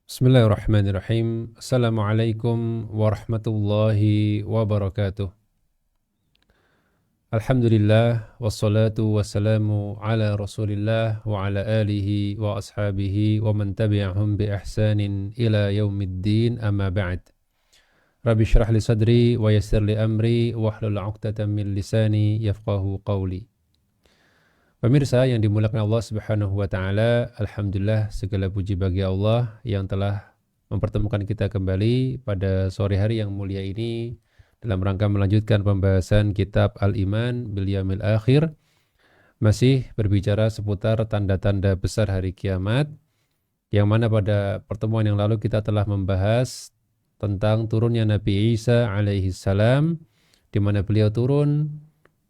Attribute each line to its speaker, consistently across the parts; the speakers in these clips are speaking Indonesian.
Speaker 1: Bismillahirrahmanirrahim. Assalamualaikum warahmatullahi wabarakatuh. Alhamdulillah wassalatu wassalamu ala Rasulillah wa ala alihi wa ashabihi wa man tabi'ahum bi ihsanin ila yaumiddin, amma ba'd. Rabbi shrah li sadri wa yassir li amri wahlul 'uqdatam min lisani yafqahu qawli. Pemirsa yang dimuliakan Allah Subhanahu wa taala, alhamdulillah segala puji bagi Allah yang telah mempertemukan kita kembali pada sore hari yang mulia ini dalam rangka melanjutkan pembahasan kitab Al-Iman bil Yaumil Akhir, masih berbicara seputar tanda-tanda besar hari kiamat, yang mana pada pertemuan yang lalu kita telah membahas tentang turunnya Nabi Isa alaihi salam, di mana beliau turun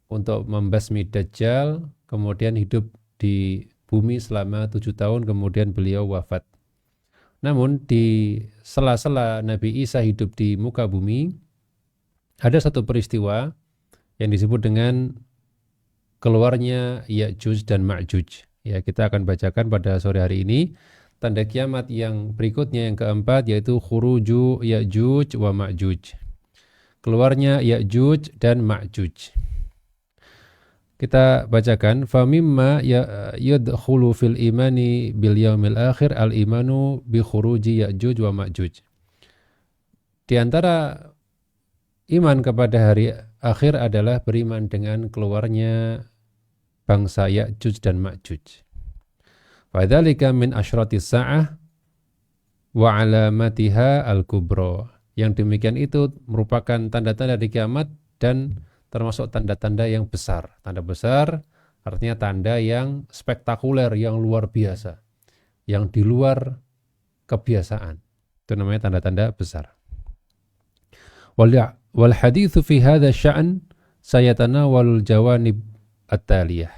Speaker 1: untuk membasmi Dajjal, kemudian hidup di bumi selama 7 tahun, kemudian beliau wafat. Namun di sela-sela Nabi Isa hidup di muka bumi, ada satu peristiwa yang disebut dengan keluarnya Ya'juj dan Ma'juj. Ya, kita akan bacakan pada sore hari ini tanda kiamat yang berikutnya, yang keempat, yaitu khuruju Ya'juj wa Ma'juj. Keluarnya Ya'juj dan Ma'juj. Kita bacakan, famimma yadkhulu fil imani bil yaumil akhir al imanu bi khuruji Ya'juj wa Ma'juj. Di antara iman kepada hari akhir adalah beriman dengan keluarnya bangsa Ya'juj dan Ma'juj. Wa dzalika min asyratis sa'ah wa alamatiha al-kubra. Yang demikian itu merupakan tanda-tanda di kiamat dan termasuk tanda-tanda yang besar. Tanda besar artinya tanda yang spektakuler, yang luar biasa, yang di luar kebiasaan. Itu namanya tanda-tanda besar. Wal haditsu fi hadza sya'n sayatanawalul jawanib at-taliyah.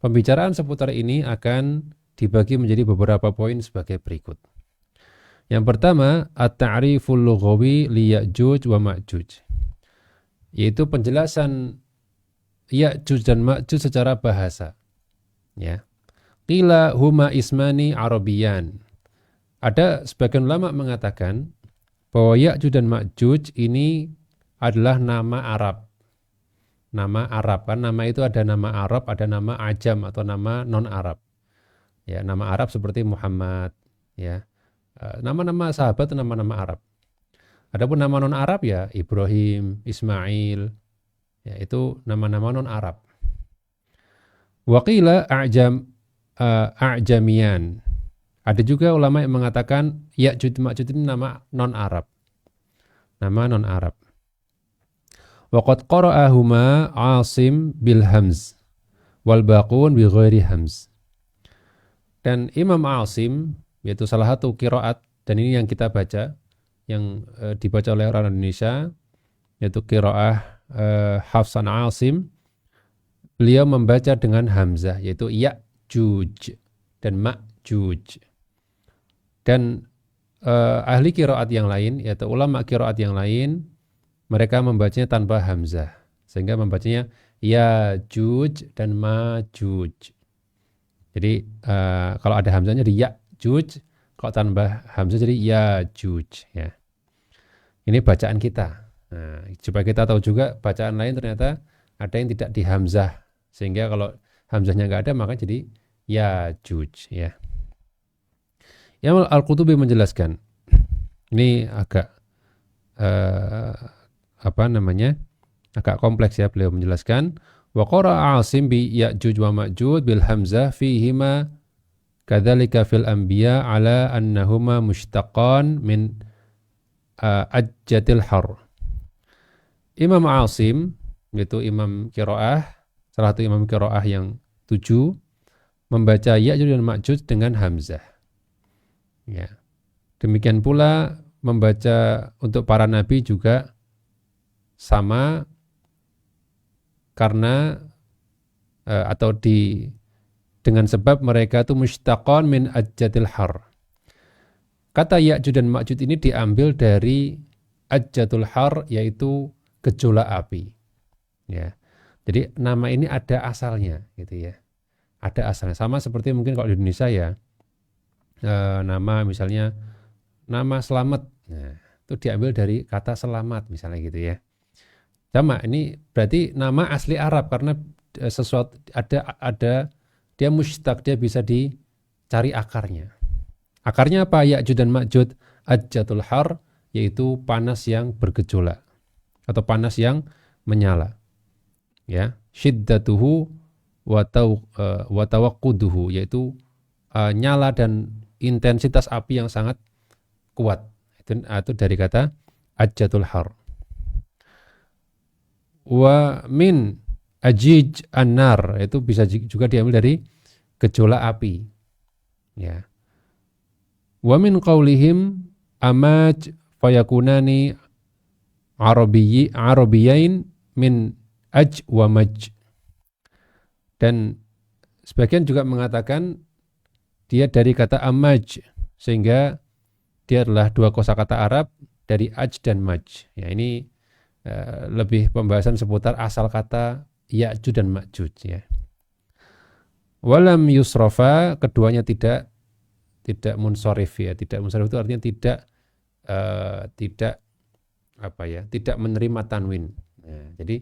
Speaker 1: Pembicaraan seputar ini akan dibagi menjadi beberapa poin sebagai berikut. Yang pertama, at-ta'riful lughawi li Ya'juj wa Ma'juj, yaitu penjelasan Ya'juj dan Ma'juj secara bahasa. Ya. Qila huma ismani arabiyan. Ada sebagian ulama mengatakan bahwa Ya'juj dan Ma'juj ini adalah nama Arab. Nama Arab, kan nama itu ada nama Arab, ada nama Ajam atau nama non-Arab. Ya, nama Arab seperti Muhammad, ya. Nama-nama sahabat itu nama-nama Arab. Adapun nama non-Arab ya Ibrahim, Ismail, ya itu nama-nama non-Arab. Waqila a'jamiyan. Ada juga ulama yang mengatakan Ya'juj Ma'juj ini nama non-Arab. Nama non-Arab. Waqad qara'ahuma Asim bil hamz wal baqun bi ghairi hamz. Dan Imam Asim, yaitu salah satu qiraat, dan ini yang kita baca, yang dibaca oleh orang Indonesia, yaitu qiraah Hafsan Asim, beliau membaca dengan hamzah, yaitu Ya'juj dan Ma'juj. Dan ahli qiraat yang lain, yaitu ulama qiraat yang lain, mereka membacanya tanpa hamzah, sehingga membacanya Ya'juj dan Ma'juj. Jadi kalau ada hamzahnya di Ya'juj, kalau tanpa hamzah jadi Ya'juj, ya. Ini bacaan kita. Nah, supaya kita tahu juga bacaan lain ternyata ada yang tidak di hamzah, sehingga kalau hamzahnya nggak ada maka jadi Ya'juj, ya. Imam Al-Qurtubi menjelaskan, ini agak agak kompleks ya, beliau menjelaskan, wa qara'a Asim bi Ya'juj wa Ma'juj bil hamzah fihima kadzalika fil anbiya ala annahuma mushtaqan min ajjatil har. Imam Asim, yaitu imam qiraah, salah satu imam qiraah yang 7, membaca Ya'juj dan Ma'juj dengan hamzah. Ya. Demikian pula membaca untuk para nabi juga sama, karena dengan sebab mereka itu mushtaqan min ajjatil har. Kata Ya'juj dan Ma'juj ini diambil dari ajjatul har, yaitu gejolak api. Ya. Jadi nama ini ada asalnya, gitu ya. Ada asalnya. Sama seperti mungkin kalau di Indonesia ya, nama misalnya nama selamat. Nah, itu diambil dari kata selamat misalnya gitu ya. Sama, ini berarti nama asli Arab karena sesuatu ada dia mushtaq, dia bisa dicari akarnya. Akarnya apa? Ya'jud dan Ma'jud, ajjatul har, yaitu panas yang bergejolak atau panas yang menyala. Ya, syiddatuhu wa tawaqquduhu, yaitu nyala dan intensitas api yang sangat kuat. Itu dari kata ajjatul har. Wa min ajij an-nar, itu bisa juga diambil dari gejolak api. Ya. Wa min qaulihim amaj fayakunani arabiyain min aj wa maj. Dan sebagian juga mengatakan dia dari kata amaj, sehingga dia adalah dua kosakata Arab dari aj dan maj. Ya, ini lebih pembahasan seputar asal kata Ya'juj dan Ma'juj ya. Walam yusrofa, keduanya tidak munsorif ya. Tidak munsorif itu artinya tidak menerima tanwin. Nah, jadi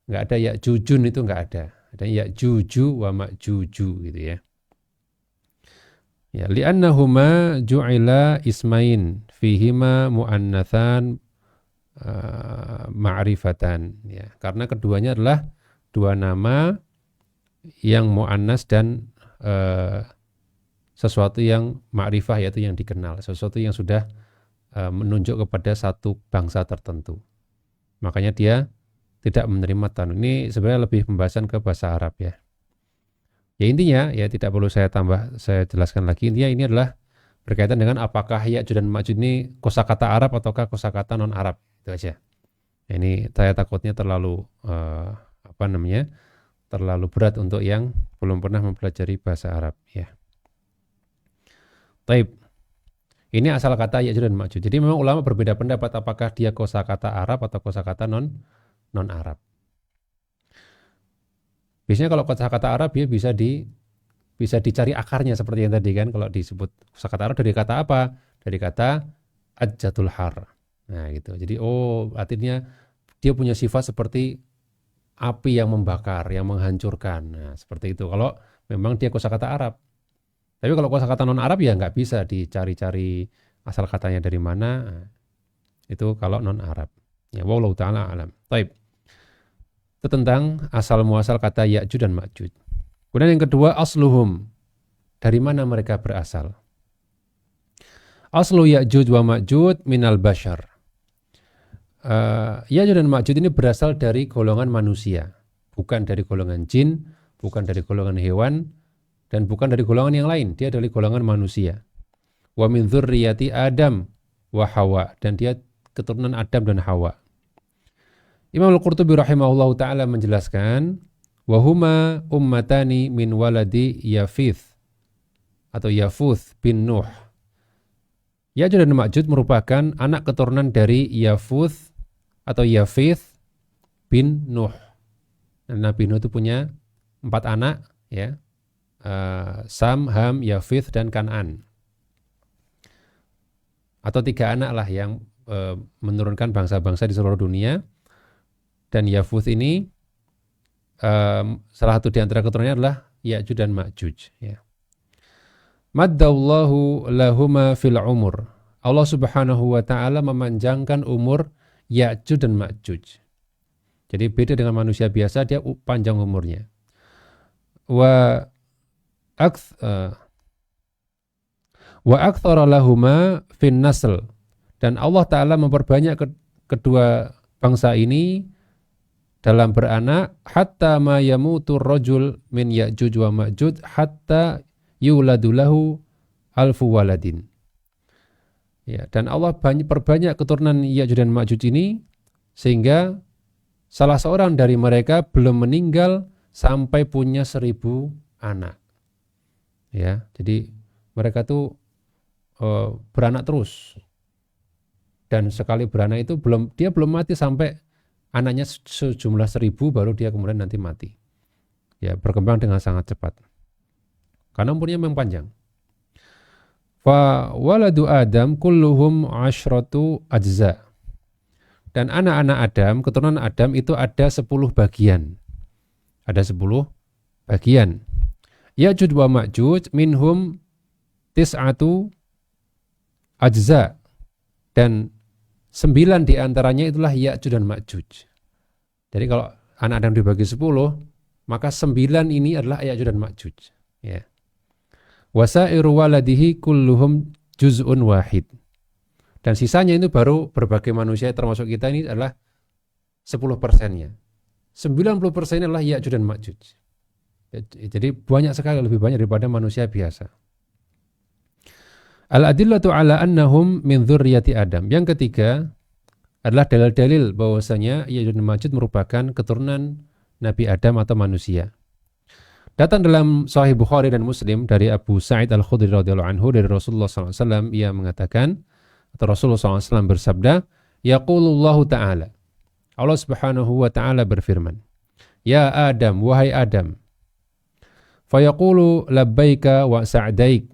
Speaker 1: nggak ada Ya'jujun, itu nggak ada. Ada Ya'juju wa Ma'juju gitu ya. Ya, li'annahuma ju'ila ismain fihima mu'annatsan ma'rifatan ya, karena keduanya adalah dua nama yang mu'annas dan sesuatu yang ma'rifah, yaitu yang dikenal, sesuatu yang sudah menunjuk kepada satu bangsa tertentu. Makanya dia tidak menerima tanwin. Ini sebenarnya lebih pembahasan ke bahasa Arab ya. Ya intinya ya tidak perlu saya jelaskan lagi. Intinya ini adalah berkaitan dengan apakah Ya'juj dan Ma'juj ini kosakata Arab ataukah kosakata non Arab. Itu aja. Ini saya takutnya terlalu terlalu berat untuk yang belum pernah mempelajari bahasa Arab ya. Taib. Ini asal kata Ya'juj dan Ma'juj. Jadi memang ulama berbeda pendapat apakah dia kosakata Arab atau kosakata non Arab. Biasanya kalau kosakata Arab ya bisa dicari akarnya seperti yang tadi kan, kalau disebut kosakata Arab dari kata apa? Dari kata ajjatul har. Nah, gitu. Jadi artinya dia punya sifat seperti api yang membakar, yang menghancurkan. Nah, seperti itu. Kalau memang dia kosakata Arab. Tapi kalau kosakata non Arab ya nggak bisa dicari-cari asal katanya dari mana. Nah, itu kalau non Arab. Ya, wallahu taala alam. Taib. Itu tentang asal muasal kata Ya'juj dan Ma'juj. Kemudian yang kedua, asluhum. Dari mana mereka berasal? Aslu Ya'juj wa Ma'juj minal bashar. Ya'juj dan Ma'juj ini berasal dari golongan manusia, bukan dari golongan jin, bukan dari golongan hewan, dan bukan dari golongan yang lain. Dia dari golongan manusia. Wa min dzurriyyati Adam wa Hawa, dan dia keturunan Adam dan Hawa. Imam Al-Qurtubi rahimahullahu ta'ala menjelaskan, wahuma ummatani min waladi Yafith atau Yafuth bin Nuh. Ya'juj dan Ma'juj merupakan anak keturunan dari Yafuth atau Yafith bin Nuh. Nabi Nuh itu punya 4 anak ya. Sam, Ham, Yafith dan Kan'an. Atau 3 anak lah yang menurunkan bangsa-bangsa di seluruh dunia. Dan Yafuth ini salah satu di antara keturunannya adalah Ya'juj dan Ma'juj ya. Maddallahu lahuma fil umur. Allah Subhanahu wa taala memanjangkan umur Ya'juj dan Ma'juj. Jadi beda dengan manusia biasa, dia panjang umurnya. Wa aktsara lahuma fin nasl. Dan Allah taala memperbanyak kedua bangsa ini dalam beranak, hatta ma yamutu rajul min Ya'juj wa Ma'juj hatta yuladu lahu alfu waladin. Ya, dan Allah perbanyak keturunan Ya'juj dan Ma'juj ini sehingga salah seorang dari mereka belum meninggal sampai punya 1000 anak. Ya, jadi mereka tuh beranak terus. Dan sekali beranak itu dia belum mati sampai anaknya sejumlah 1000 baru dia kemudian nanti mati. Ya, berkembang dengan sangat cepat. Karena umurnya memang panjang. Fa waladu Adam kulluhum asyratu ajza. Dan anak-anak Adam, keturunan Adam itu ada 10 bagian. Ada 10 bagian. Ya'juj wa Ma'juj minhum tis'atu ajza. Dan 9 diantaranya itulah Ya'juj dan Ma'juj. Jadi kalau anak Adam dibagi 10, maka 9 ini adalah Ya'juj dan Ma'juj. Ya. Wasairu waladihi kulluhum juz'un wahid. Dan sisanya itu baru berbagai manusia termasuk kita ini adalah 10%-nya. 90% adalah Ya'juj dan Ma'juj. Jadi banyak sekali, lebih banyak daripada manusia biasa. Al-adillatu ala annahum min dzurriyyati Adam. Yang ketiga adalah dalil-dalil bahwasanya Ya'juj dan Ma'juj merupakan keturunan Nabi Adam atau manusia. Datang dalam Sahih Bukhari dan Muslim dari Abu Sa'id Al-Khudri radhiyallahu anhu dari Rasulullah SAW, ia mengatakan, atau Rasulullah SAW bersabda, Yaqulullahu ta'ala, Allah Subhanahu wa ta'ala berfirman, Ya Adam, wahai Adam, fayaqulu labbaika wa sa'daik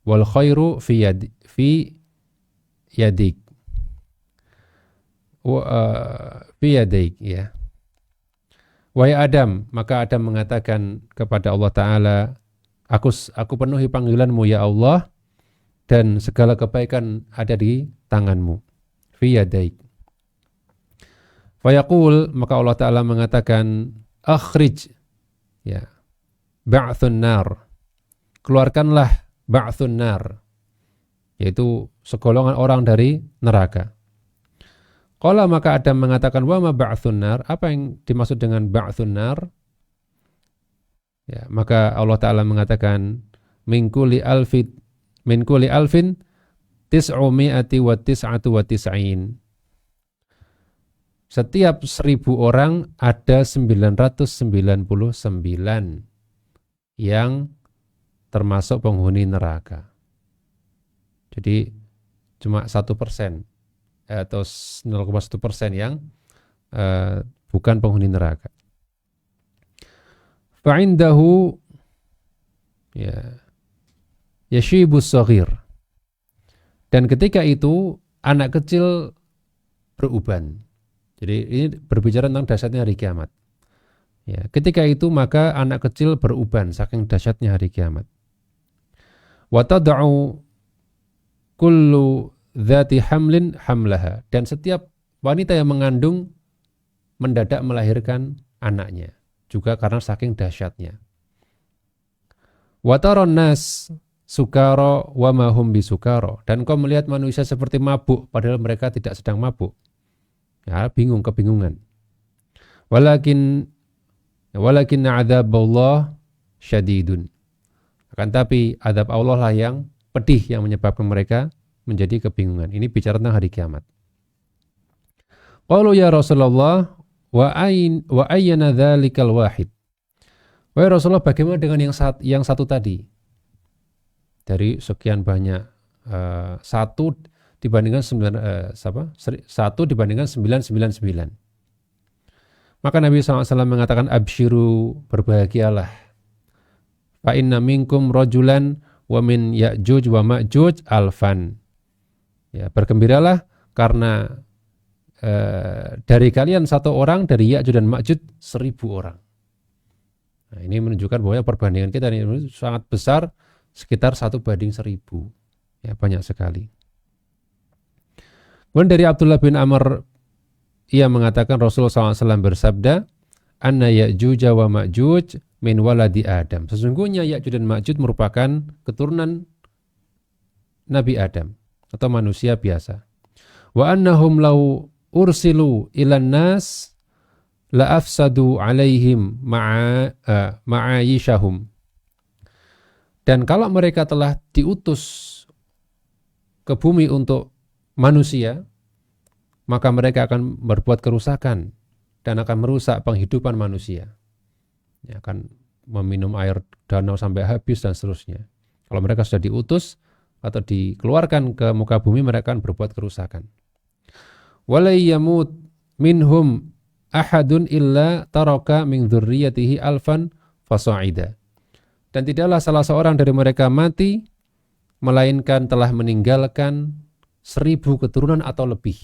Speaker 1: wal khairu fi yadik fi yadik, ya. Wahai Adam, maka Adam mengatakan kepada Allah Ta'ala, aku penuhi panggilanmu ya Allah, dan segala kebaikan ada di tanganmu. Fi yadaik. Fayaqul, maka Allah Ta'ala mengatakan, akhrij, ya, ba'thun nar. Keluarkanlah ba'thun nar, yaitu segolongan orang dari neraka. Qala, maka Adam mengatakan, wa ma ba'thun nar? Apa yang dimaksud dengan ba'thun nar? Ya, maka Allah Ta'ala mengatakan, min kulli alfin tis'umi'ati wa tis'atu wa tis'in. Setiap 1000 orang ada 999 yang termasuk penghuni neraka. Jadi cuma 1% atau 0,1% yang bukan penghuni neraka. Fa'indahu yashibus saghir. Dan ketika itu anak kecil beruban. Jadi ini berbicara tentang dahsyatnya hari kiamat. Ya, ketika itu maka anak kecil beruban saking dahsyatnya hari kiamat. Wa tad'u kullu dzati hamlin hamlaha, dan setiap wanita yang mengandung mendadak melahirkan anaknya juga karena saking dahsyatnya. Wa taron nas sukara wa ma hum bisukara, dan kau melihat manusia seperti mabuk padahal mereka tidak sedang mabuk. Ya, kebingungan. Walakin adzaballah syadidun. Akan tapi azab Allah lah yang pedih yang menyebabkan mereka menjadi kebingungan. Ini bicara tentang hari kiamat. Qalu ya Rasulullah wa ayyana dzalikal wahid. Wahai Rasulullah, bagaimana dengan yang satu tadi? Dari sekian banyak, satu dibandingkan 999. Maka Nabi SAW mengatakan, absyiru, berbahagialah. Fa inna minkum rajulan wa min Ya'juj wa Ma'juj alfan. Ya, bergembiralah karena dari kalian satu orang, dari Ya'juj dan Ma'juj 1000 orang. Nah, ini menunjukkan bahwa perbandingan kita ini sangat besar, sekitar 1:1000. Ya, banyak sekali. Kemudian dari Abdullah bin Amr, ia mengatakan Rasulullah SAW bersabda, anna Ya'juj wa Ma'juj min waladi Adam. Sesungguhnya Ya'juj dan Ma'juj merupakan keturunan Nabi Adam atau manusia biasa. Wa annahum law ursilu ilan nas la afsadu alaihim ma'ayishahum. Dan kalau mereka telah diutus ke bumi untuk manusia, maka mereka akan berbuat kerusakan dan akan merusak penghidupan manusia. Ya, akan meminum air danau sampai habis dan seterusnya. Kalau mereka sudah diutus atau dikeluarkan ke muka bumi, mereka akan berbuat kerusakan. Walai yamut minhum ahadun illa taraka min dzurriyyatihi alfan fasa'ida. Dan tidaklah salah seorang dari mereka mati melainkan telah meninggalkan 1000 keturunan atau lebih.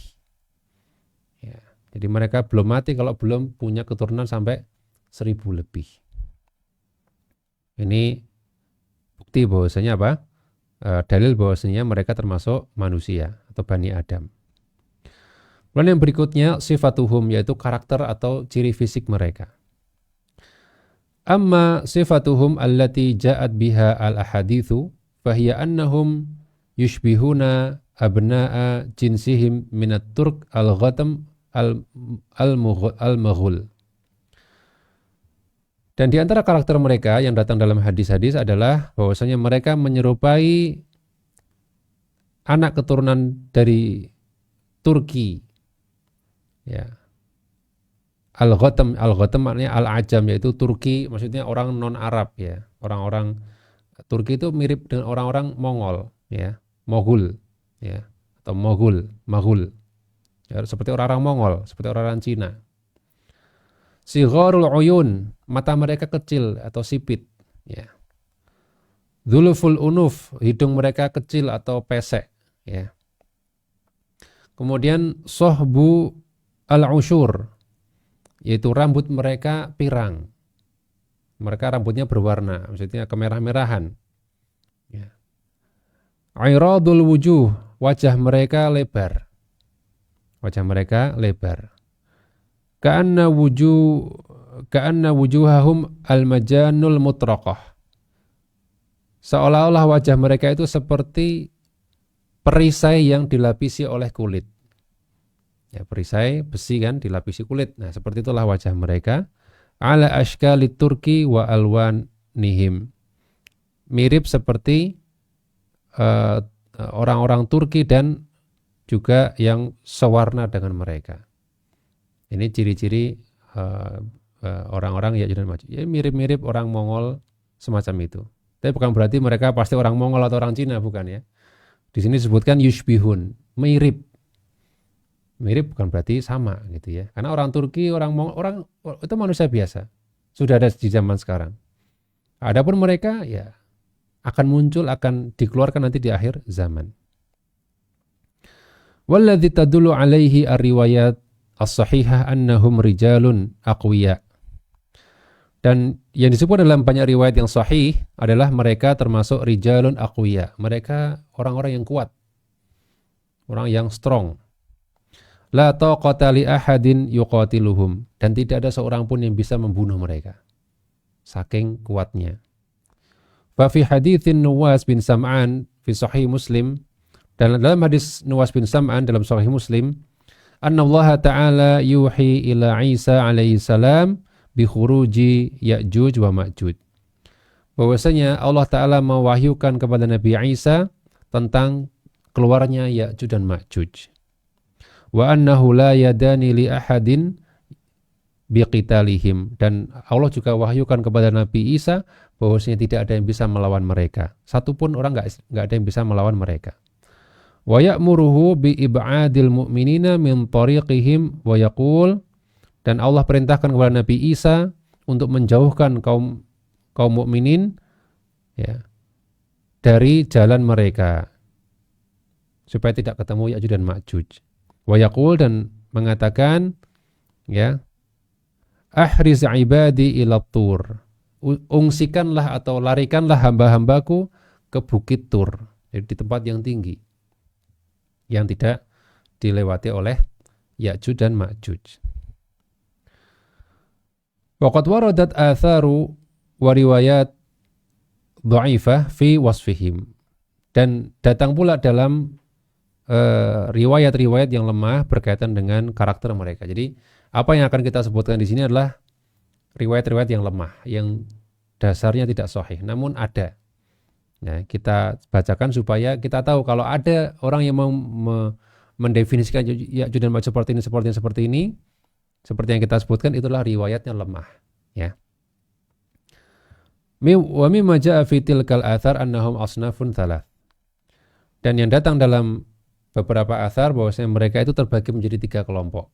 Speaker 1: Ya, jadi mereka belum mati kalau belum punya keturunan sampai 1000 lebih. Ini bukti bahwasanya apa? Dalil bahwasanya mereka termasuk manusia atau Bani Adam. Lalu yang berikutnya sifatuhum, yaitu karakter atau ciri fisik mereka. Amma sifatuhum allati ja'at biha al-ahadithu fahiya annahum yushbihuna abna'a jinsihim minat turk al-ghatam al-maghul. Dan di antara karakter mereka yang datang dalam hadis-hadis adalah bahwasanya mereka menyerupai anak keturunan dari Turki. Ya. Al-Ghatam maknanya al-Ajam, yaitu Turki, maksudnya orang non-Arab ya. Orang-orang Turki itu mirip dengan orang-orang Mongol ya, Moghul ya, atau Moghul. Ya, seperti orang-orang Mongol, seperti orang-orang Cina. Sigharul uyun, mata mereka kecil atau sipit ya. Dzuluful unuf, hidung mereka kecil atau pesek ya. Kemudian sohbu al-ushur, yaitu rambut mereka pirang. Mereka rambutnya berwarna, maksudnya kemerah-merahan ya. Airadul wujuh, wajah mereka lebar. Ka'anna wujuhahum al-majanul mutraqah. Seolah-olah wajah mereka itu seperti perisai yang dilapisi oleh kulit. Ya, perisai besi kan dilapisi kulit. Nah, seperti itulah wajah mereka. Ala ashkalit turki wa alwanihim. Mirip seperti orang-orang Turki dan juga yang sewarna dengan mereka. Ini ciri-ciri orang-orang Ya'juj dan Ma'juj. Ya, mirip-mirip orang Mongol semacam itu. Tapi bukan berarti mereka pasti orang Mongol atau orang Cina, bukan ya. Di sini disebutkan yushbihun, mirip. Mirip bukan berarti sama gitu ya. Karena orang Turki, orang Mongol, orang itu manusia biasa. Sudah ada di zaman sekarang. Adapun mereka ya akan muncul, akan dikeluarkan nanti di akhir zaman. Walladzi tadullu alaihi ar-riwayat as-sahihah annahum rijalun aqwiya. Dan yang disebut dalam banyak riwayat yang sahih adalah mereka termasuk rijalun aqwiya. Mereka orang-orang yang kuat. Orang yang strong. La taqata li ahadin yuqatiluhum, dan tidak ada seorang pun yang bisa membunuh mereka. Saking kuatnya. Fa fi haditsin Nuwas bin Sam'an fi sahih Muslim, dan dalam hadis Nuwas bin Sam'an dalam sahih Muslim, anna Allah Ta'ala yuhi ila Isa alaihi salam bi khuruji Ya'juj wa Ma'juj. Bahwasanya Allah Ta'ala mewahyukan kepada Nabi Isa tentang keluarnya Ya'juj dan Ma'juj. Wa annahu la yadani li ahadin biqitalihim, dan Allah juga wahyukan kepada Nabi Isa bahwasanya tidak ada yang bisa melawan mereka. Satupun orang enggak ada yang bisa melawan mereka. Wa ya'muruhu bi ib'adil mu'minina min tariqihim wa yaqul, dan Allah perintahkan kepada Nabi Isa untuk menjauhkan kaum mukminin ya dari jalan mereka supaya tidak ketemu Ya'juj dan Ma'juj. Wa yaqul, dan mengatakan ya, ahriz ibadi ila tur, ungsikanlah atau larikanlah hamba-hambaku ke bukit Tur, jadi di tempat yang tinggi yang tidak dilewati oleh Ya'juj dan Ma'juj. Waqad waradat atharu wa riwayat dha'ifah fi wasfihim, dan datang pula dalam riwayat-riwayat yang lemah berkaitan dengan karakter mereka. Jadi apa yang akan kita sebutkan di sini adalah riwayat-riwayat yang lemah, yang dasarnya tidak sahih, namun ada. Nah, kita bacakan supaya kita tahu kalau ada orang yang mau mendefinisikan Ya'juj dan Ma'juj seperti ini, seperti yang kita sebutkan, itulah riwayatnya lemah. Ya. Wa mimma ja'a fi tilkal athar annahum asnafun thalath. Dan yang datang dalam beberapa athar bahwasanya mereka itu terbagi menjadi 3 kelompok.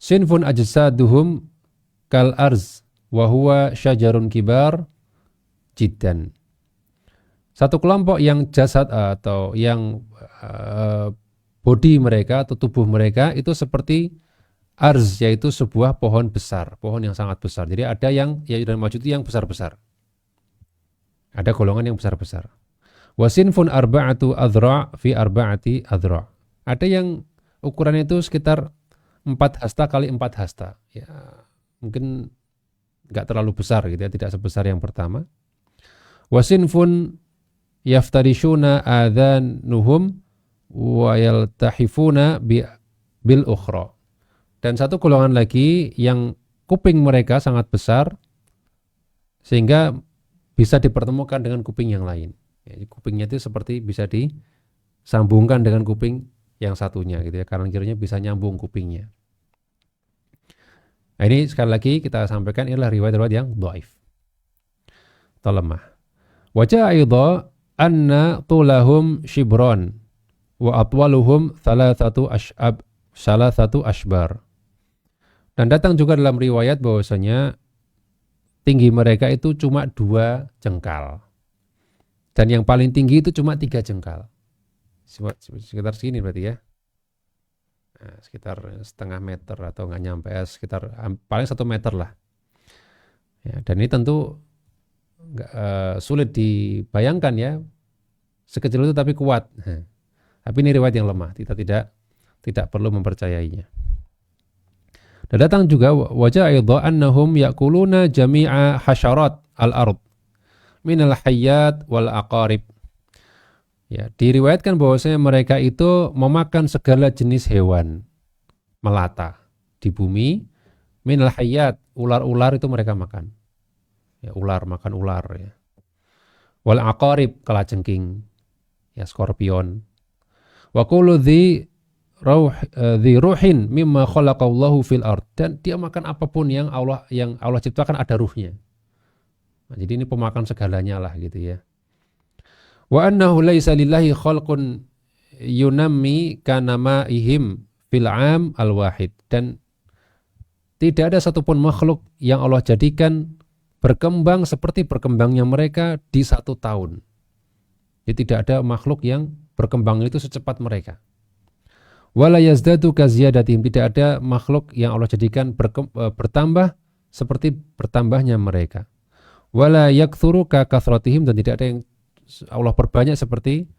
Speaker 1: Sinfun ajsaduhum kal arz wa huwa syajarun kibar jiddan. Satu kelompok yang jasad atau yang body mereka atau tubuh mereka itu seperti arz, yaitu sebuah pohon besar, pohon yang sangat besar. Jadi ada yang Ya'juj dan Ma'juj itu yang besar-besar. Ada golongan yang besar-besar. Wasinfun arba'atu adra' fi arba'ati adra'. Ada yang ukurannya itu sekitar 4 hasta kali 4 hasta. Ya, mungkin enggak terlalu besar gitu ya, tidak sebesar yang pertama. Wasinfun yaftarishuna adhanuhum wa yaltahifuna bil ukhra. Dan satu golongan lagi yang kuping mereka sangat besar sehingga bisa dipertemukan dengan kuping yang lain. Ya, kupingnya itu seperti bisa disambungkan dengan kuping yang satunya gitu ya, kanan kirinya bisa nyambung kupingnya. Nah, ini sekali lagi kita sampaikan inilah riwayat-riwayat yang dhaif atau lemah. Wa ja'a aidha anna tulahum shibron wa atwaluhum thalathatu ashbar. Dan datang juga dalam riwayat bahwasanya tinggi mereka itu cuma 2 jengkal. Dan yang paling tinggi itu cuma 3 jengkal. Sekitar segini berarti ya. Nah, sekitar setengah meter atau nggak nyampe, sekitar paling 1 meter lah. Ya, dan ini tentu sulit dibayangkan ya. Sekecil itu tapi kuat. Tapi ini riwayat yang lemah. Kita tidak perlu mempercayainya. Dan datang juga wajah aidha annahum yakuluna jami'a hasyarat al-ard minal hayyat wal aqarib. Ya, diriwayatkan bahwasanya mereka itu memakan segala jenis hewan melata di bumi, minal hayyat, ular-ular itu mereka makan. Ya, ular makan ular ya. Wal aqarib, kalajengking, ya skorpion. Wa kullu dhi ruhin mimma khalaqallahu fil ard, dan dia makan apapun yang Allah ciptakan ada ruhnya. Nah, jadi ini pemakan segalanya lah gitu ya. Wa annahu laisa lillahi khalqun yunammi kanamaihim fil 'am al wahid, dan tidak ada satupun makhluk yang Allah jadikan berkembang seperti berkembangnya mereka di 1 tahun. Jadi tidak ada makhluk yang berkembang itu secepat mereka. Wala yazdadu kaziyadatihim, tidak ada makhluk yang Allah jadikan bertambah seperti bertambahnya mereka. Wala yakthuru ka kathratihim, dan tidak ada yang Allah perbanyak seperti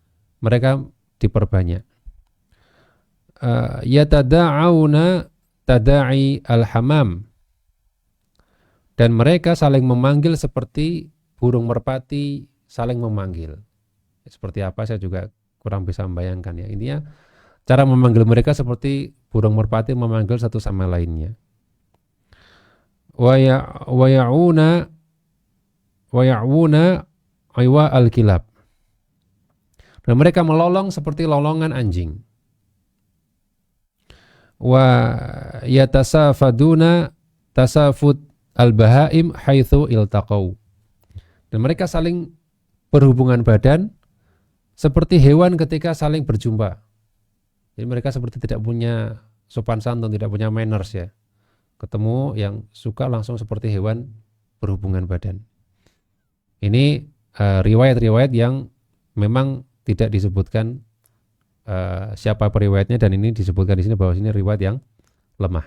Speaker 1: mereka diperbanyak. Yatada'auna tada'i al-hamam, dan mereka saling memanggil seperti burung merpati saling memanggil. Seperti apa saya juga kurang bisa membayangkan ya. Intinya cara memanggil mereka seperti burung merpati memanggil satu sama lainnya. Wa ya'una aywa al-kilab. Dan mereka melolong seperti lolongan anjing. Wa yatasafaduna tasafud al-bahaim haitsu iltaqau. Dan mereka saling berhubungan badan seperti hewan ketika saling berjumpa. Jadi mereka seperti tidak punya sopan santun, tidak punya manners ya. Ketemu yang suka langsung seperti hewan berhubungan badan. Ini riwayat-riwayat yang memang tidak disebutkan siapa periwayatnya, dan ini disebutkan di sini bahwa ini riwayat yang lemah.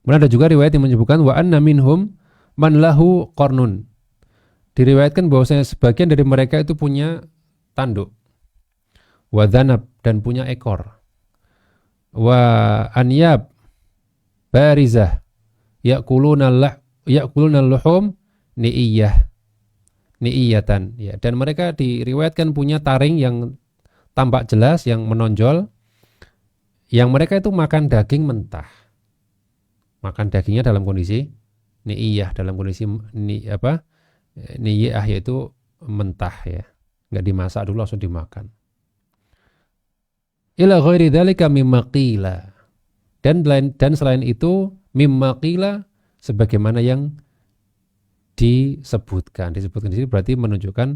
Speaker 1: Kemudian ada juga riwayat yang menyebutkan wa anna minhum man lahu qarnun. Diriwayatkan bahwasanya sebagian dari mereka itu punya tanduk. Wa dhanab, dan punya ekor. Wa anyab barizah yakuluna luhum ni'iyatan ya. Dan mereka diriwayatkan punya taring yang tampak jelas, yang menonjol, yang mereka itu makan daging mentah. Makan dagingnya dalam kondisi ni'iyah, dalam kondisi ni'iyah yaitu mentah ya. Enggak dimasak dulu langsung dimakan. Ila ghairi dzalika mimma qila. Dan selain itu mimma qila, sebagaimana yang disebutkan di sini berarti menunjukkan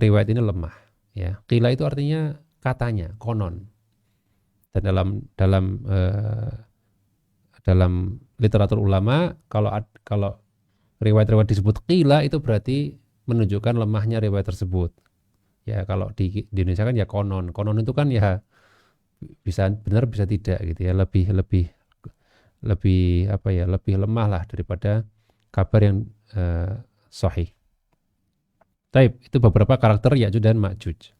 Speaker 1: riwayat ini lemah ya. Qila itu artinya katanya, konon. Dan dalam literatur ulama kalau riwayat-riwayat disebut qila itu berarti menunjukkan lemahnya riwayat tersebut. Ya kalau di Indonesia kan ya konon itu kan ya bisa benar bisa tidak gitu ya, lebih apa ya, lebih lemah lah daripada kabar yang sahih. Taib, itu beberapa karakter Ya'juj dan Ma'juj.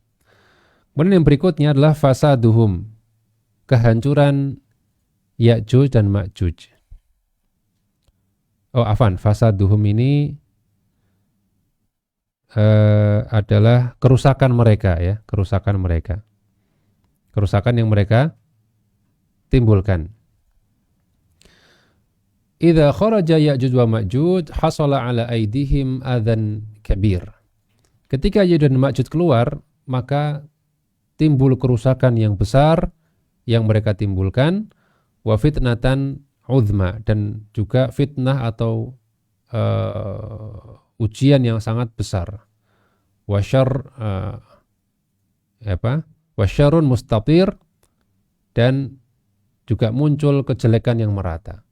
Speaker 1: Kemudian yang berikutnya adalah fasaduhum, kehancuran Ya'juj dan Ma'juj. Fasaduhum ini adalah kerusakan mereka ya, kerusakan yang mereka timbulkan. Idza kharaja Ya'juj wa Ma'juj hasala ala aidihim adzan kabir. Ketika Ya'juj dan Ma'juj keluar, maka timbul kerusakan yang besar yang mereka timbulkan, wa fitnatan uzma, dan juga fitnah atau ujian yang sangat besar. Wa syarrun mustatir, dan juga muncul kejelekan yang merata.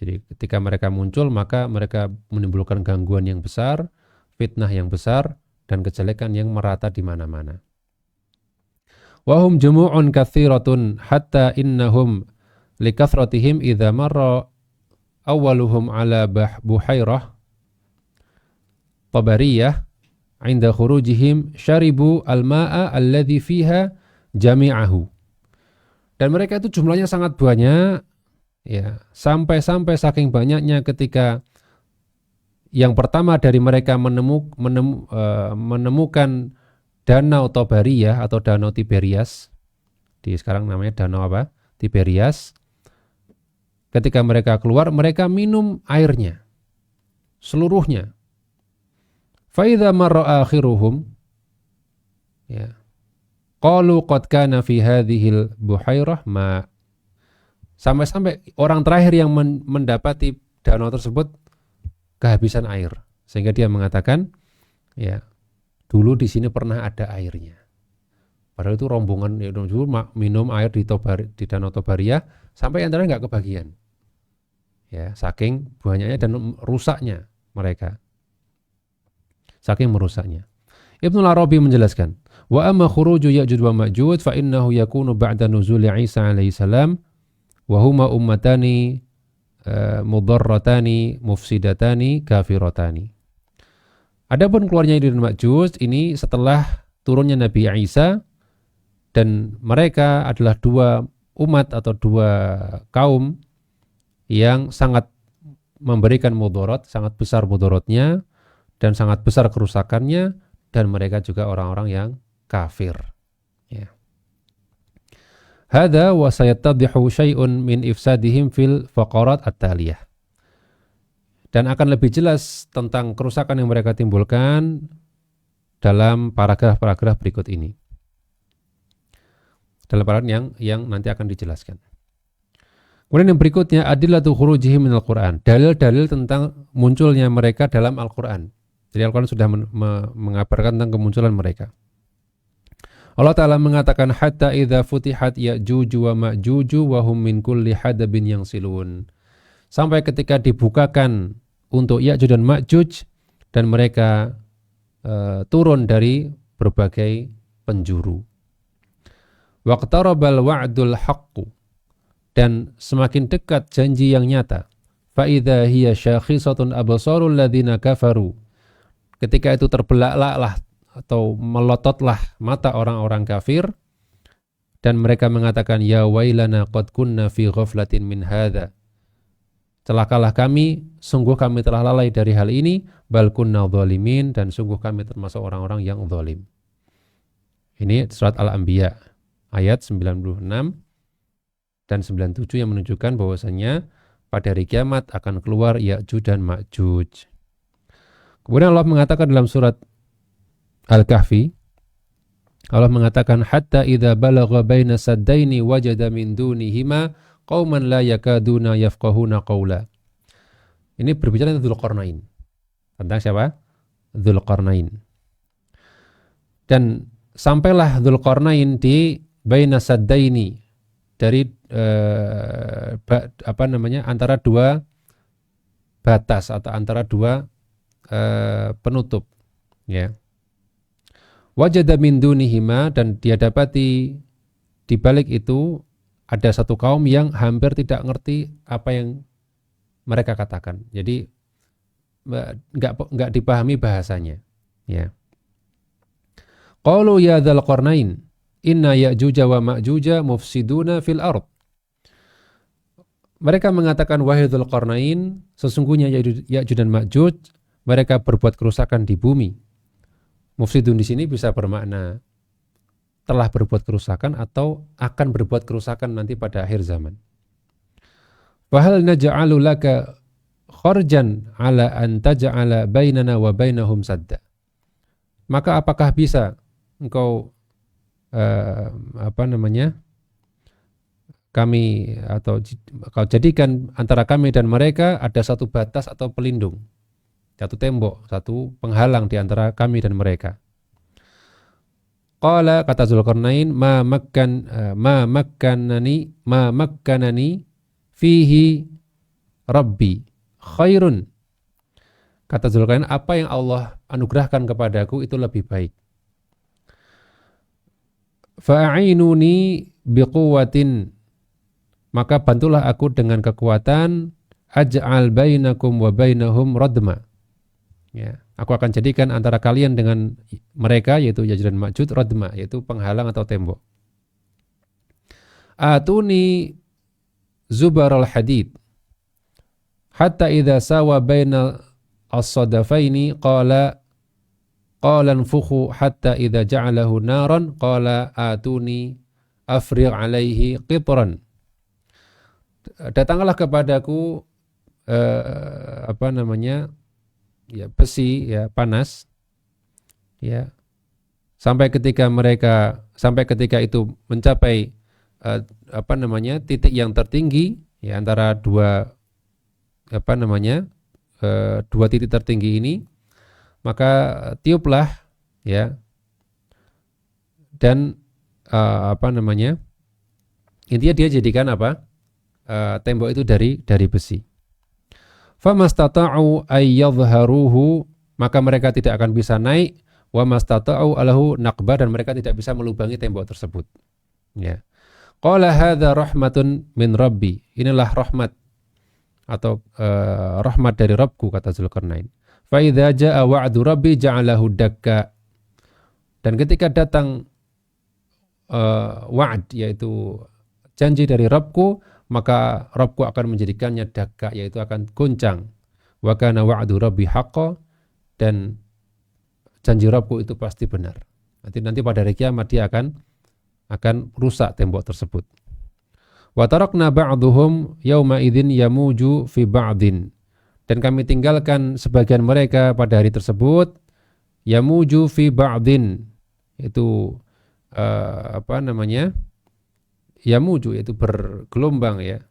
Speaker 1: Jadi ketika mereka muncul, maka mereka menimbulkan gangguan yang besar, fitnah yang besar, dan kejelekan yang merata di mana-mana. Wahum jumu'un katsiratun hatta innahum likathratihim idza marra awwaluhum ala buhairah tabariyah 'inda khurujihim syaribu al-ma'a alladhi fiha jami'ahu. Dan mereka itu jumlahnya sangat banyak ya, sampai saking banyaknya ketika yang pertama dari mereka menemukan danau Tabariyah atau danau Tiberias, di sekarang namanya danau Tiberias. Ketika mereka keluar, mereka minum airnya seluruhnya. Fa idza marra akhiruhum, ya, qalu qad kana fi hadhil buhairah ma. Sampai orang terakhir yang mendapati danau tersebut kehabisan air, sehingga dia mengatakan, ya, dulu di sini pernah ada airnya. Padahal itu rombongan dulu minum air di danau Tobariyah sampai antara nggak kebagian. Ya, saking banyaknya dan rusaknya mereka. Saking merusaknya. Ibnul Arabi menjelaskan, wa amma khuruju Ya'juj wa Ma'juj fa innahu yakunu ba'da nuzuli Isa alaihi salam wa huma ummatani mudarratani mufsidatani kafiratani. Adapun keluarnya Ya'juj dan Ma'juj ini setelah turunnya Nabi Isa, dan mereka adalah dua umat atau dua kaum yang sangat memberikan mudarat, sangat besar mudaratnya dan sangat besar kerusakannya, dan mereka juga orang-orang yang kafir. Ya. Hadza wa sayattadhihu syai'un min ifsadihim fil faqarat at-taliyah. Dan akan lebih jelas tentang kerusakan yang mereka timbulkan dalam paragraf-paragraf berikut ini. Dalam paragraf yang nanti akan dijelaskan. Kemudian yang berikutnya, adillatu khurujihim minal Qur'an. Dalil-dalil tentang munculnya mereka dalam Al-Qur'an. Jadi Al-Qur'an sudah mengabarkan tentang kemunculan mereka. Allah Ta'ala mengatakan, hatta idza futihat Ya'juj wa Ma'juj wa hum min kulli hadabin yansilun. Sampai ketika dibukakan untuk Ya'juj dan Ma'juj, dan mereka turun dari berbagai penjuru. Waqtarabal wa'dul haqqu, dan semakin dekat janji yang nyata. Fa idza hiya syakhisatun absarul ladzina kafaru. Ketika itu terbelaklah atau melototlah mata orang-orang kafir, dan mereka mengatakan, ya wailana qad kunna fi ghaflatin min hadza. Celakalah kami, sungguh kami telah lalai dari hal ini, bal kunna dzalimin, dan sungguh kami termasuk orang-orang yang zalim. Ini surat Al-Anbiya ayat 96 dan 97 yang menunjukkan bahwasanya pada hari kiamat akan keluar Ya'juj dan Ma'juj. Kemudian Allah mengatakan dalam surat Al-Kahfi, Allah mengatakan, hatta idza balagha baina saddaini wajada min dunihima qauman la yakaduna yafqahuna qawla. Ini berbicara tentang Dzulqarnain. Tentang siapa? Dzulqarnain. Dan sampailah Dzulqarnain di baina saddaini, dari antara dua batas atau antara dua penutup. Ya. Wajada min dunihima, dan dia dapati di balik itu ada satu kaum yang hampir tidak ngerti apa yang mereka katakan. Jadi enggak dipahami bahasanya. Ya. Qalu ya dzal qarnain inna ya'juj wa ma'juj mufsiduna fil ard. Mereka mengatakan, wahai dzul qarnain, sesungguhnya Ya'juj dan Ma'juj mereka berbuat kerusakan di bumi. Mufsidun di sini bisa bermakna telah berbuat kerusakan atau akan berbuat kerusakan nanti pada akhir zaman. Fahal naj'alu laka kharjan ala an taj'ala bainana wa bainahum sadda. Maka apakah bisa engkau kami atau kau jadikan antara kami dan mereka ada satu batas atau pelindung, satu tembok, satu penghalang di antara kami dan mereka. Qala, kata Dzulqarnain, ma makkanani fihi rabbi khairun. Kata Dzulqarnain, apa yang Allah anugerahkan kepadaku itu lebih baik. Fa'inuni biquwwatin, maka bantulah aku dengan kekuatan, aj'al bainakum wa bainahum radma. Ya, aku akan jadikan antara kalian dengan mereka, yaitu Ya'juj dan Ma'juj, radma, yaitu penghalang atau tembok. Atuni zubaral hadid hatta idza sawa baina as-sadafaini qala anfukhu hatta idza ja'alahu naran qala atuni afrigh alaihi qitran. Datanglah kepadaku besi, ya, panas, ya, sampai ketika itu mencapai titik yang tertinggi, ya, antara dua titik tertinggi ini, maka tiuplah, ya, dan intinya dia jadikan tembok itu dari besi. Famastata'u ay yadhharuhu, maka mereka tidak akan bisa naik, wa mastata'u alahu naqba, dan mereka tidak bisa melubangi tembok tersebut. Ya. Qala hadza rahmatun min rabbi, inilah rahmat atau rahmat dari Rabbku, kata Dzulqarnain. Fa idza jaa wa'du rabbi ja'alahu dakka, dan ketika datang wa'd, yaitu janji dari Rabbku, maka Rabbku akan menjadikannya dakka, yaitu akan goncang. Wa kana wa'du rabbi haqqan, dan janji Rabbku itu pasti benar. Nanti pada hari kiamat dia akan rusak tembok tersebut. Wa tarakna ba'dhum yauma idzin yamuju fi ba'din, dan kami tinggalkan sebagian mereka pada hari tersebut yamuju fi ba'din, itu yamuju, yaitu bergelombang, ya,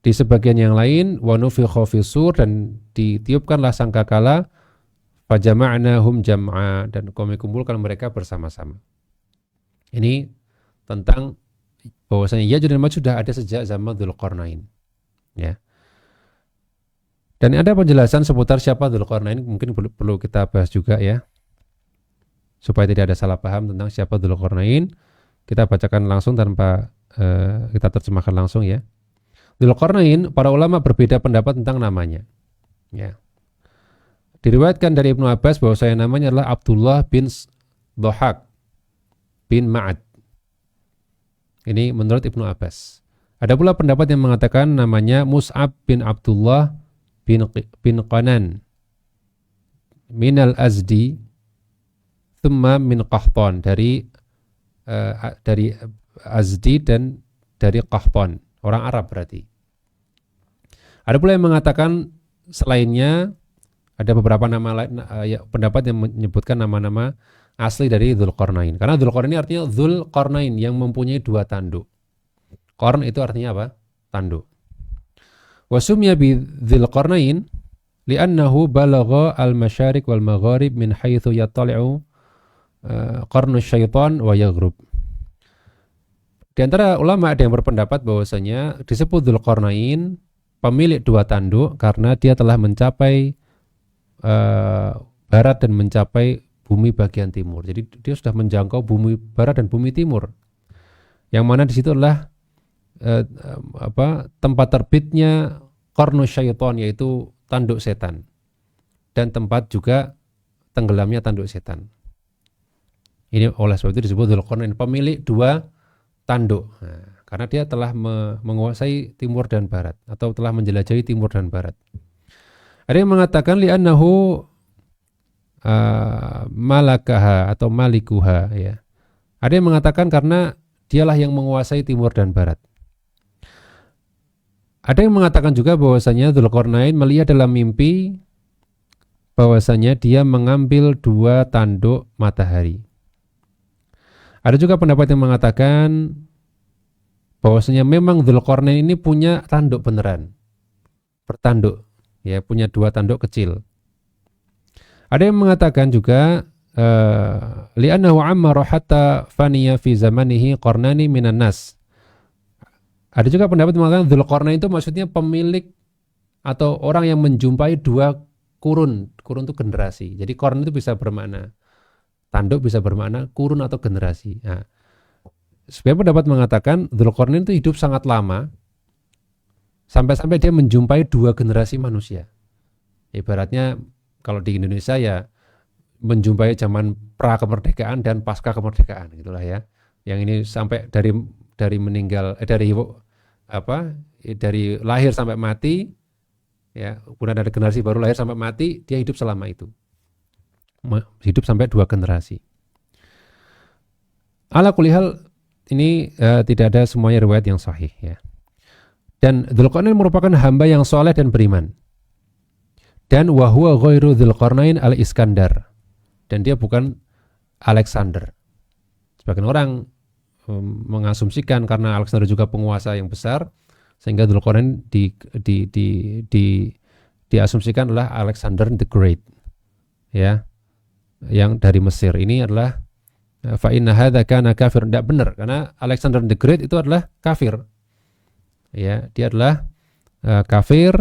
Speaker 1: di sebagian yang lain. Wa nufikha fisur, dan ditiupkanlah sangkakala, fajama'nahum jam'a, dan kami kumpulkan mereka bersama-sama. Ini tentang bahwasanya Ya'juj dan Ma'juj sudah ada sejak zaman Dzulqarnain, ya. Dan ada penjelasan seputar siapa Dzulqarnain, mungkin perlu kita bahas juga, ya, supaya tidak ada salah paham tentang siapa Dzulqarnain. Kita bacakan langsung tanpa kita terjemahkan langsung, ya. Dzulqarnain, para ulama berbeda pendapat tentang namanya, ya. Diriwayatkan dari Ibnu Abbas bahwasanya namanya adalah Abdullah bin Dhahak bin Ma'ad. Ini menurut Ibnu Abbas. Ada pula pendapat yang mengatakan namanya Mus'ab bin Abdullah bin Qanan minal Azdi thumma min Qahtan, dari Azdi dan dari Qahtan, orang Arab berarti. Ada pula yang mengatakan selainnya, ada beberapa nama lain, pendapat yang menyebutkan nama-nama asli dari Dzulqarnain. Karena Dzulqarnain ini artinya Dzulqarnain, yang mempunyai dua tanduk. Qarn itu artinya apa? Tanduk. Wa sumya bi Dzulqarnain li'annahu balagha al-masyariq wal magharib min haitsu yattali'u qarnu syaitan wa yaghrub. Di antara ulama ada yang berpendapat bahwasanya disebut Dzulqarnain, pemilik dua tanduk, karena dia telah mencapai barat dan mencapai bumi bagian timur. Jadi dia sudah menjangkau bumi barat dan bumi timur. Yang mana di situ adalah tempat terbitnya qarnu syaitan, yaitu tanduk setan, dan tempat juga tenggelamnya tanduk setan. Ini oleh sebab itu disebut Dzulqarnain, pemilik dua tanduk. Nah, karena dia telah menguasai timur dan barat, atau telah menjelajahi timur dan barat. Ada yang mengatakan li'annahu malakaha atau malikuha, ya. Ada yang mengatakan karena dialah yang menguasai timur dan barat. Ada yang mengatakan juga bahwasanya Dzulqarnain melihat dalam mimpi bahwasanya dia mengambil dua tanduk matahari. Ada juga pendapat yang mengatakan bahwasanya memang Dzulqarnain ini punya tanduk beneran, bertanduk, ya, punya dua tanduk kecil. Ada yang mengatakan juga li'annahu ammara hatta faniya fi zamanihi qarnani minan nas. Ada juga pendapat yang mengatakan Dzulqarnain itu maksudnya pemilik atau orang yang menjumpai dua kurun. Kurun itu generasi. Jadi qarn itu bisa bermakna tanduk, bisa bermakna kurun atau generasi. Nah, sebagian pendapat mengatakan Dzulqarnain itu hidup sangat lama, sampai-sampai dia menjumpai dua generasi manusia. Ibaratnya kalau di Indonesia ya menjumpai zaman pra kemerdekaan dan pasca kemerdekaan, gitulah ya. Yang ini sampai dari meninggal dari lahir sampai mati, ya, kemudian ada generasi baru lahir sampai mati, dia hidup selama itu. Hidup sampai dua generasi. Ala kulli hal ini tidak ada semuanya riwayat yang sahih, ya. Dan Dzulqarnain merupakan hamba yang soleh dan beriman. Dan wa huwa ghairu Dzulqarnain al-Iskandar. Dan dia bukan Alexander. Sebagian orang mengasumsikan karena Alexander juga penguasa yang besar, sehingga Dzulqarnain diasumsikan adalah Alexander the Great, ya, yang dari Mesir. Ini adalah fa inna hadza kana kafir. Tidak benar, karena Alexander the Great itu adalah kafir, ya, dia adalah kafir,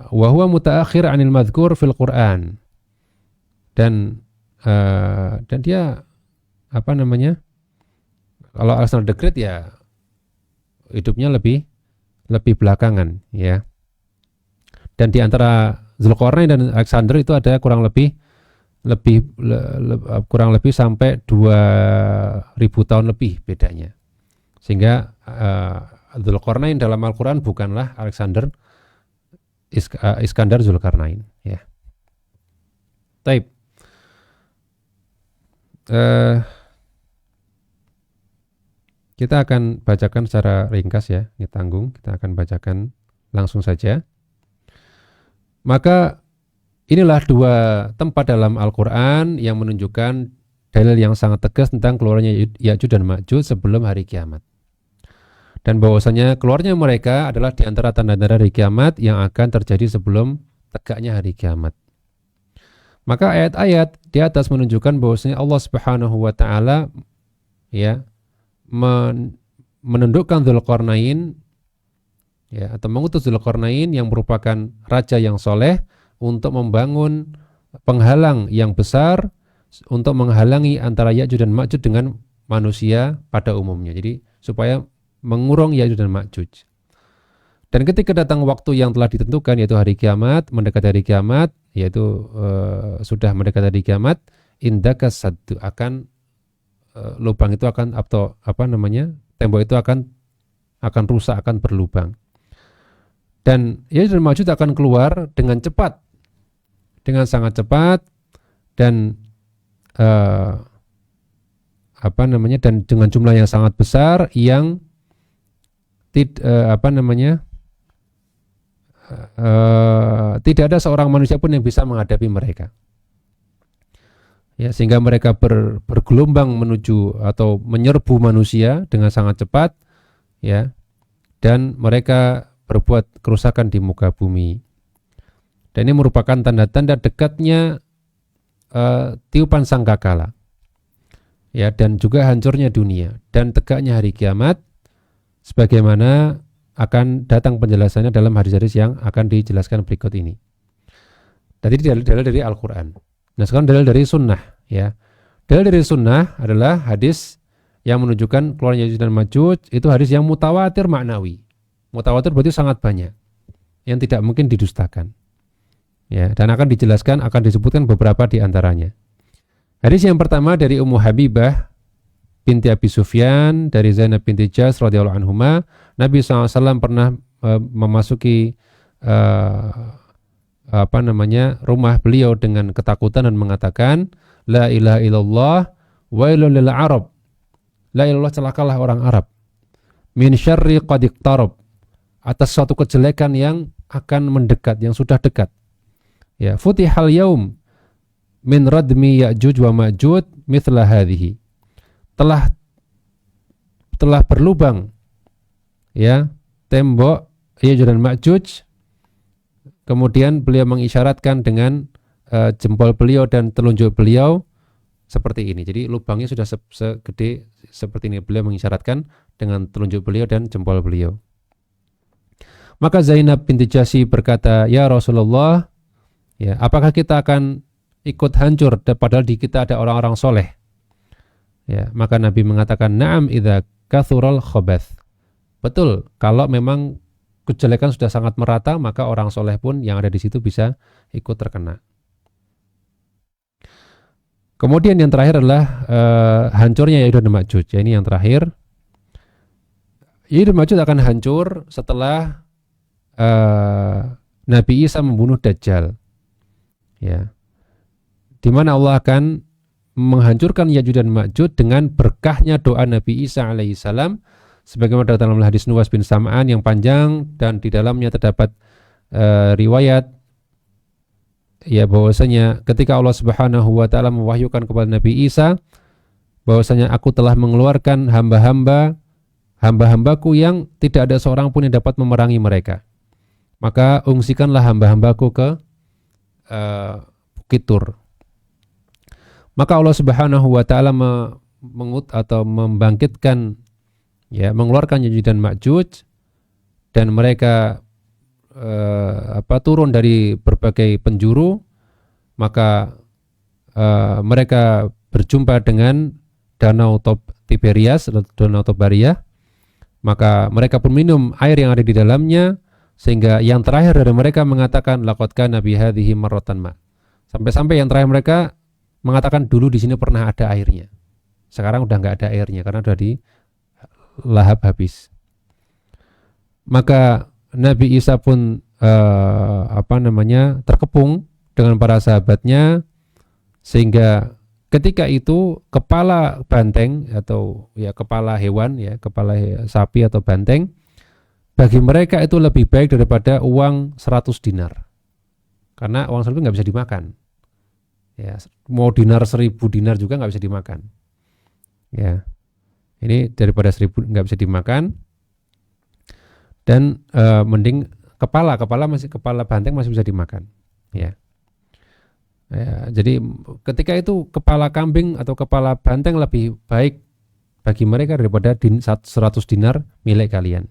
Speaker 1: wa huwa mutaakhir 'anil madhkur fil Quran. Dan dia kalau Alexander the Great ya hidupnya lebih belakangan, ya. Dan di antara Dzulqarnain dan Alexander itu ada kurang lebih sampai 2000 tahun lebih bedanya. Sehingga Dzulqarnain dalam Al-Qur'an bukanlah Alexander, Iskandar Dzulqarnain, ya. Taib. Kita akan bacakan secara ringkas, ya, ini tanggung, kita akan bacakan langsung saja. Maka inilah dua tempat dalam Al-Quran yang menunjukkan dalil yang sangat tegas tentang keluarnya Ya'juj dan Ma'juj sebelum hari kiamat. Dan bahwasanya keluarnya mereka adalah di antara tanda-tanda hari kiamat yang akan terjadi sebelum tegaknya hari kiamat. Maka ayat-ayat di atas menunjukkan bahwasanya Allah Subhanahu wa taala, ya, menundukkan Dzulqarnain, ya, atau mengutus Dzulqarnain yang merupakan raja yang soleh untuk membangun penghalang yang besar untuk menghalangi antara Ya'juj dan Ma'juj dengan manusia pada umumnya. Jadi supaya mengurung Ya'juj dan Ma'juj. Dan ketika datang waktu yang telah ditentukan, yaitu hari kiamat, mendekati hari kiamat, yaitu sudah mendekati hari kiamat, indaka saddu, akan lubang itu akan tembok itu akan rusak, akan berlubang. Dan Ya'juj dan Ma'juj akan keluar dengan cepat, dengan sangat cepat, dan dan dengan jumlah yang sangat besar yang tidak ada seorang manusia pun yang bisa menghadapi mereka. Ya, sehingga mereka bergelombang menuju atau menyerbu manusia dengan sangat cepat, ya, dan mereka berbuat kerusakan di muka bumi. Dan ini merupakan tanda-tanda dekatnya tiupan sangkakala, ya, dan juga hancurnya dunia dan tegaknya hari kiamat, sebagaimana akan datang penjelasannya dalam hadis-hadis yang akan dijelaskan berikut ini. Tadi dalil dari Al-Quran. Nah sekarang dalil dari sunnah ya. Dalil dari sunnah adalah hadis yang menunjukkan keluarnya Ya'juj dan Ma'juj, itu hadis yang mutawatir maknawi. Mutawatir berarti sangat banyak, yang tidak mungkin didustakan. Ya, dan akan dijelaskan, akan disebutkan beberapa di antaranya. Hadis yang pertama dari Ummu Habibah binti Abi Sufyan dari Zainab binti Jahsh radhiyallahu anhuma, Nabi SAW pernah memasuki rumah beliau dengan ketakutan dan mengatakan, La ilaha illallah wailul lil Arab. La ilallah, celakalah orang Arab. Min syarri qad iqtarab, atas suatu kejelekan yang akan mendekat, yang sudah dekat. Ya, futihal yaum min radmi Ya'juj wa Ma'juj mithla hadhihi. Telah berlubang ya tembok Ya'juj dan Ma'juj. Kemudian beliau mengisyaratkan dengan jempol beliau dan telunjuk beliau seperti ini. Jadi lubangnya sudah segede seperti ini. Beliau mengisyaratkan dengan telunjuk beliau dan jempol beliau. Maka Zainab binti Jahsh berkata, "Ya Rasulullah, ya, apakah kita akan ikut hancur padahal di kita ada orang-orang soleh?" Ya, maka Nabi mengatakan, "Na'am idza kathural khabath." Betul, kalau memang kejelekan sudah sangat merata, maka orang soleh pun yang ada di situ bisa ikut terkena. Kemudian yang terakhir adalah hancurnya Ya'juj dan Ma'juj. Ya, ini yang terakhir. Ya'juj dan Ma'juj akan hancur setelah Nabi Isa membunuh Dajjal. Ya, di mana Allah akan menghancurkan Ya'juj dan Ma'juj dengan berkahnya doa Nabi Isa alaihissalam, sebagaimana dalam hadis Nuwas bin Sam'an yang panjang, dan di dalamnya terdapat riwayat ya bahwasanya ketika Allah Subhanahu wa taala mewahyukan kepada Nabi Isa bahwasanya aku telah mengeluarkan hamba-hambaku yang tidak ada seorang pun yang dapat memerangi mereka. Maka ungsikanlah hamba-hambaku ke Bukit Tur. Maka Allah Subhanahu wa taala membangkitkan ya, mengeluarkan Ya'juj dan Ma'juj, dan mereka turun dari berbagai penjuru. Maka mereka berjumpa dengan danau Tiberias atau danau Tobaria. Maka mereka pun minum air yang ada di dalamnya, sehingga yang terakhir dari mereka mengatakan laqad kana bi hadhihi marratan ma. Sampai-sampai yang terakhir mereka mengatakan dulu di sini pernah ada airnya. Sekarang udah enggak ada airnya karena sudah dilahap habis. Maka Nabi Isa pun terkepung dengan para sahabatnya, sehingga ketika itu kepala banteng atau ya kepala hewan ya, kepala sapi atau banteng bagi mereka itu lebih baik daripada uang 100 dinar. Karena uang 100 nggak bisa dimakan. Ya, mau dinar 1000 dinar juga nggak bisa dimakan. Ya, ini daripada 1000 nggak bisa dimakan. Dan mending kepala banteng masih bisa dimakan. Ya. Ya, jadi ketika itu kepala kambing atau kepala banteng lebih baik bagi mereka daripada 100 dinar milik kalian.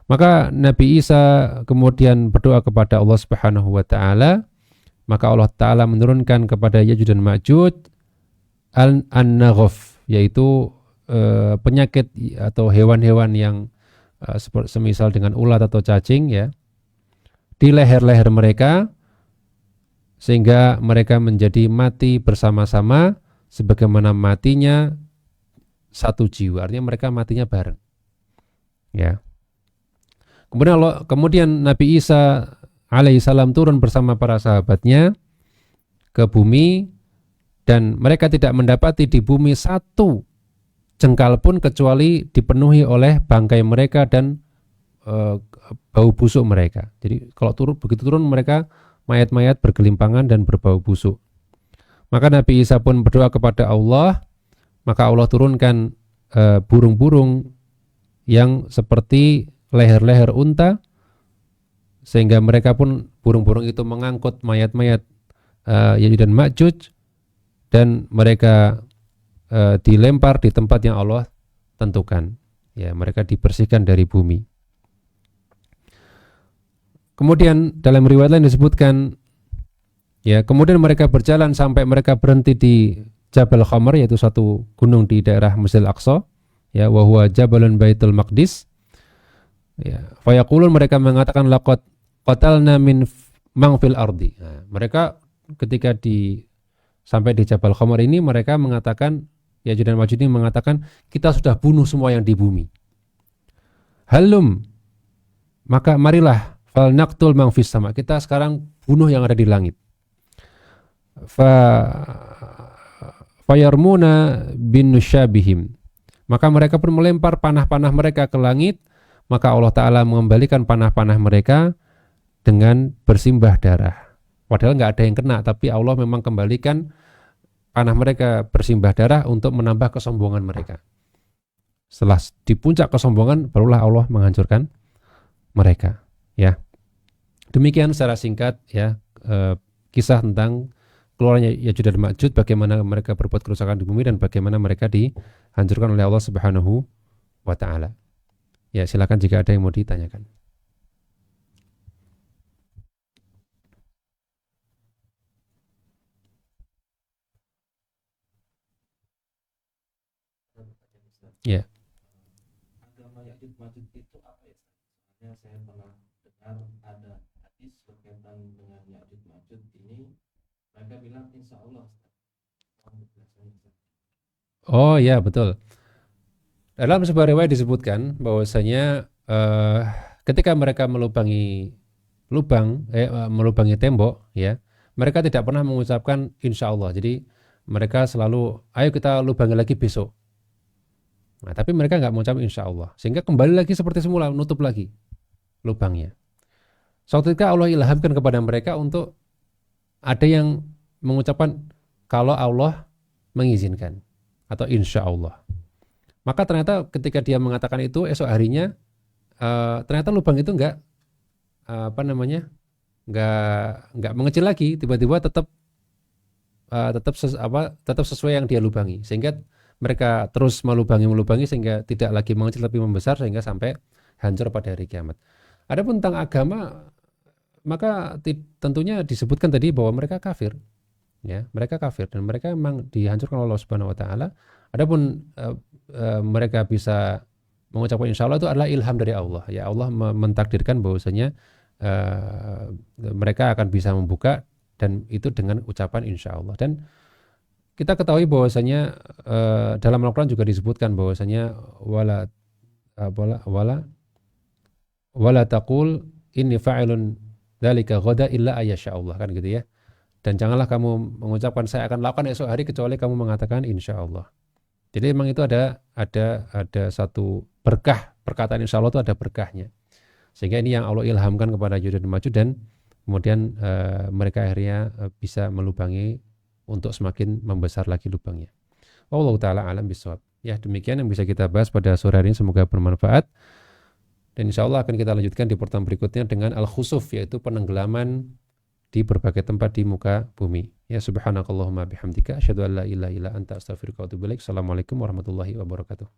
Speaker 1: Maka Nabi Isa kemudian berdoa kepada Allah Subhanahu wa taala, maka Allah taala menurunkan kepada Ya'juj dan Ma'juj an-naghaf, yaitu penyakit atau hewan-hewan yang semisal dengan ulat atau cacing ya, di leher-leher mereka, sehingga mereka menjadi mati bersama-sama sebagaimana matinya satu jiwa. Artinya mereka matinya bareng. Ya. Kemudian Nabi Isa alaihissalam turun bersama para sahabatnya ke bumi, dan mereka tidak mendapati di bumi satu jengkal pun kecuali dipenuhi oleh bangkai mereka dan bau busuk mereka. Jadi kalau begitu turun mereka mayat-mayat bergelimpangan dan berbau busuk. Maka Nabi Isa pun berdoa kepada Allah, maka Allah turunkan burung-burung yang seperti leher-leher unta, sehingga mereka pun burung-burung itu mengangkut mayat-mayat Ya'juj dan Ma'juj, dan mereka dilempar di tempat yang Allah tentukan. Ya, mereka dibersihkan dari bumi. Kemudian dalam riwayat lain disebutkan Ya, kemudian mereka berjalan sampai mereka berhenti di Jabal Khamar, yaitu satu gunung di daerah Masjidil Aqsa, ya, wa huwa Jabalun Baitul Maqdis. Ya, fayaqulun, mereka mengatakan laqad qatalna min mang fil ardi. Nah, mereka ketika sampai di Jabal Khamar ini mereka mengatakan, Ya'juj dan Ma'juj ini mengatakan, kita sudah bunuh semua yang di bumi. Halum, maka marilah fal naqtul mang fis sama. Kita sekarang bunuh yang ada di langit. Fayarmuna bin nusyabihim, maka mereka pun melempar panah-panah mereka ke langit, maka Allah Ta'ala mengembalikan panah-panah mereka dengan bersimbah darah. Padahal nggak ada yang kena, tapi Allah memang kembalikan panah mereka bersimbah darah untuk menambah kesombongan mereka. Setelah di puncak kesombongan, barulah Allah menghancurkan mereka. Ya, demikian secara singkat ya kisah tentang keluarnya Ya'juj dan Ma'juj, bagaimana mereka berbuat kerusakan di bumi dan bagaimana mereka dihancurkan oleh Allah Subhanahu wa Ta'ala. Ya, silakan jika ada yang mau ditanyakan. Ya.
Speaker 2: Agama Ya'juj Ma'juj itu apa ya? Soalnya saya pernah dengar ada hadis berkaitan dengan Ya'juj Ma'juj ini, mereka bilang insya Allah.
Speaker 1: Oh ya, betul. Dalam sebuah riwayat disebutkan bahwasanya ketika mereka melubangi tembok, ya, mereka tidak pernah mengucapkan insya Allah. Jadi mereka selalu, ayo kita lubangi lagi besok. Nah, tapi mereka nggak mengucapkan insya Allah, sehingga kembali lagi seperti semula, nutup lagi lubangnya. Suatu ketika Allah ilhamkan kepada mereka untuk ada yang mengucapkan kalau Allah mengizinkan atau insya Allah. Maka ternyata ketika dia mengatakan itu, esok harinya ternyata lubang itu nggak nggak mengecil lagi, tiba-tiba tetap sesuai yang dia lubangi, sehingga mereka terus melubangi sehingga tidak lagi mengecil tapi membesar sehingga sampai hancur pada hari kiamat. Adapun tentang agama, maka tentunya disebutkan tadi bahwa mereka kafir, ya, mereka kafir dan mereka memang dihancurkan oleh Allah Subhanahu wa Ta'ala. Adapun mereka bisa mengucapkan insya Allah, itu adalah ilham dari Allah, ya, Allah mentakdirkan bahwasanya mereka akan bisa membuka, dan itu dengan ucapan insya Allah. Dan kita ketahui bahwasanya dalam Al-Quran juga disebutkan bahwasanya wala taqul inni fa'ilun dzalika ghada illa ayyasha Allah, kan gitu ya. Dan janganlah kamu mengucapkan saya akan lakukan esok hari kecuali kamu mengatakan insya Allah. Jadi memang itu ada satu berkah, perkataan insya Allah itu ada berkahnya. Sehingga ini yang Allah ilhamkan kepada Ya'juj dan Ma'juj, dan kemudian mereka akhirnya bisa melubangi untuk semakin membesar lagi lubangnya. Wallahu ta'ala alam bisawab. Ya, demikian yang bisa kita bahas pada sore hari ini, semoga bermanfaat. Dan insya Allah akan kita lanjutkan di pertemuan berikutnya dengan al-khusuf, yaitu penenggelaman di berbagai tempat di muka bumi. Ya, subhanakallahumma bihamdika asyhadu an la ilaha illa anta astaghfiruka wa atubu ilaik. Assalamualaikum warahmatullahi wabarakatuh.